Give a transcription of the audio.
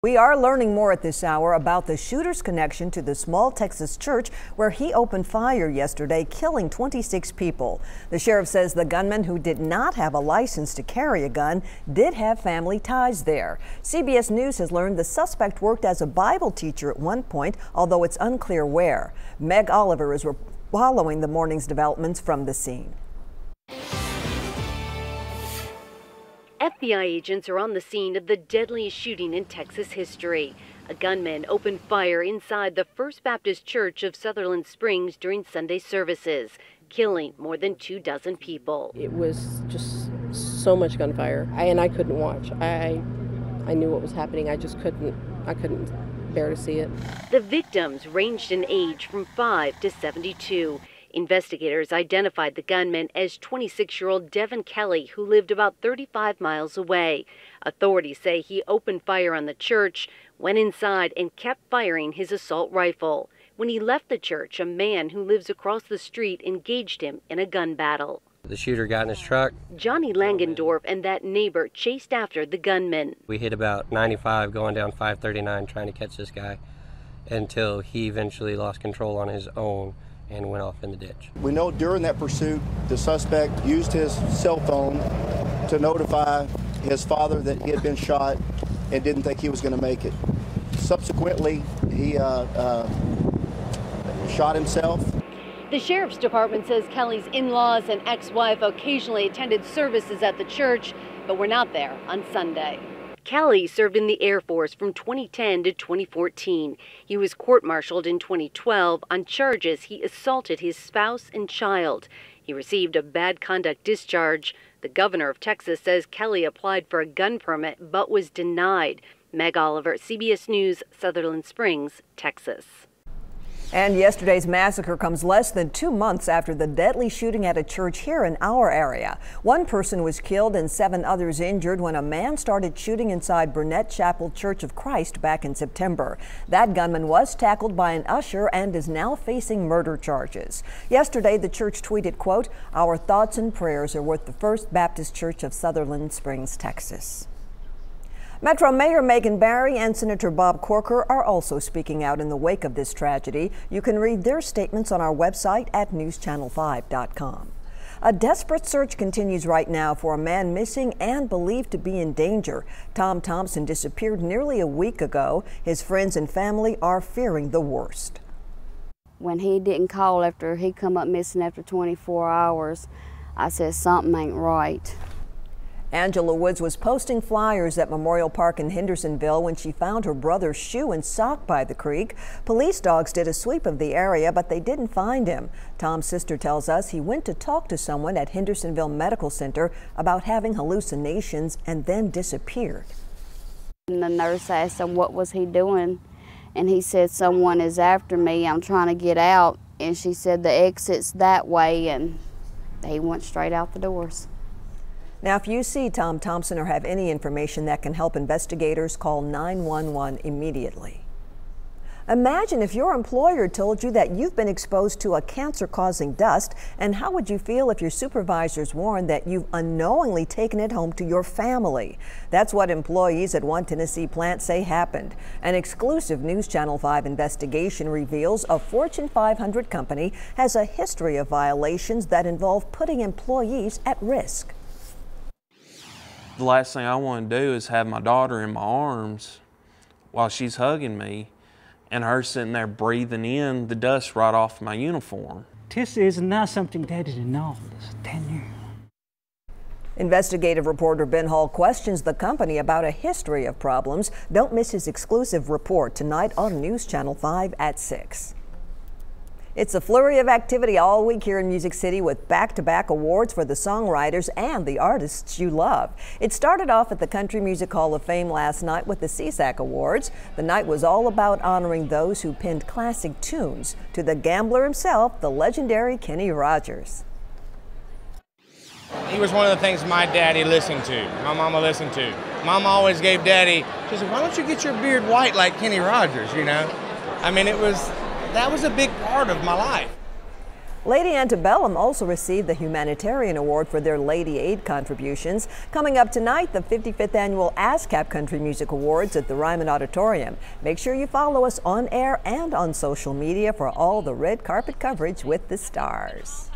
We are learning more at this hour about the shooter's connection to the small Texas church where he opened fire yesterday, killing 26 people. The sheriff says the gunman, who did not have a license to carry a gun, did have family ties there. CBS News has learned the suspect worked as a Bible teacher at one point, although it's unclear where. Meg Oliver is following the morning's developments from the scene. FBI agents are on the scene of the deadliest shooting in Texas history. A gunman opened fire inside the First Baptist Church of Sutherland Springs during Sunday services, killing more than 24 people. It was just so much gunfire, and I couldn't watch. I knew what was happening. I couldn't bear to see it. The victims ranged in age from 5 to 72. Investigators identified the gunman as 26-year-old Devin Kelly, who lived about 35 miles away. Authorities say he opened fire on the church, went inside, and kept firing his assault rifle. When he left the church, a man who lives across the street engaged him in a gun battle. The shooter got in his truck. Johnny Langendorf and that neighbor chased after the gunman. We hit about 95 going down 539 trying to catch this guy until he eventually lost control on his own and went off in the ditch. We know during that pursuit, the suspect used his cell phone to notify his father that he had been shot and didn't think he was going to make it. Subsequently, he shot himself. The sheriff's department says Kelly's in-laws and ex-wife occasionally attended services at the church, but were not there on Sunday. Kelly served in the Air Force from 2010 to 2014. He was court-martialed in 2012 on charges he assaulted his spouse and child. He received a bad conduct discharge. The governor of Texas says Kelly applied for a gun permit but was denied. Meg Oliver, CBS News, Sutherland Springs, Texas. And yesterday's massacre comes less than 2 months after the deadly shooting at a church here in our area. One person was killed and 7 others injured when a man started shooting inside Burnett Chapel Church of Christ back in September. That gunman was tackled by an usher and is now facing murder charges. Yesterday, the church tweeted, quote, "Our thoughts and prayers are with the First Baptist Church of Sutherland Springs, Texas." Metro Mayor Megan Barry and Senator Bob Corker are also speaking out in the wake of this tragedy. You can read their statements on our website at newschannel5.com. A desperate search continues right now for a man missing and believed to be in danger. Tom Thompson disappeared nearly a week ago. His friends and family are fearing the worst. When he didn't call after he come up missing after 24 hours, I said something ain't right. Angela Woods was posting flyers at Memorial Park in Hendersonville when she found her brother's shoe and sock by the creek. Police dogs did a sweep of the area, but they didn't find him. Tom's sister tells us he went to talk to someone at Hendersonville Medical Center about having hallucinations and then disappeared. And the nurse asked him what was he doing, and he said, "Someone is after me, I'm trying to get out." And she said the exit's that way, and he went straight out the doors. Now, if you see Tom Thompson or have any information that can help investigators, call 911 immediately. Imagine if your employer told you that you've been exposed to a cancer-causing dust, and how would you feel if your supervisors warned that you've unknowingly taken it home to your family? That's what employees at one Tennessee plant say happened. An exclusive News Channel 5 investigation reveals a Fortune 500 company has a history of violations that involve putting employees at risk. The last thing I want to do is have my daughter in my arms while she's hugging me and her sitting there breathing in the dust right off my uniform. This is not something that is enough. It's 10 years. Investigative reporter Ben Hall questions the company about a history of problems. Don't miss his exclusive report tonight on News Channel 5 at 6. It's a flurry of activity all week here in Music City with back-to-back awards for the songwriters and the artists you love. It started off at the Country Music Hall of Fame last night with the CSAC Awards. The night was all about honoring those who penned classic tunes. To the gambler himself, the legendary Kenny Rogers. He was one of the things my daddy listened to, my mama listened to. Mama always gave daddy, she said, "Why don't you get your beard white like Kenny Rogers, you know?" I mean, that was a big part of my life. Lady Antebellum also received the Humanitarian Award for their Lady Aid contributions. Coming up tonight, the 55th Annual ASCAP Country Music Awards at the Ryman Auditorium. Make sure you follow us on air and on social media for all the red carpet coverage with the stars.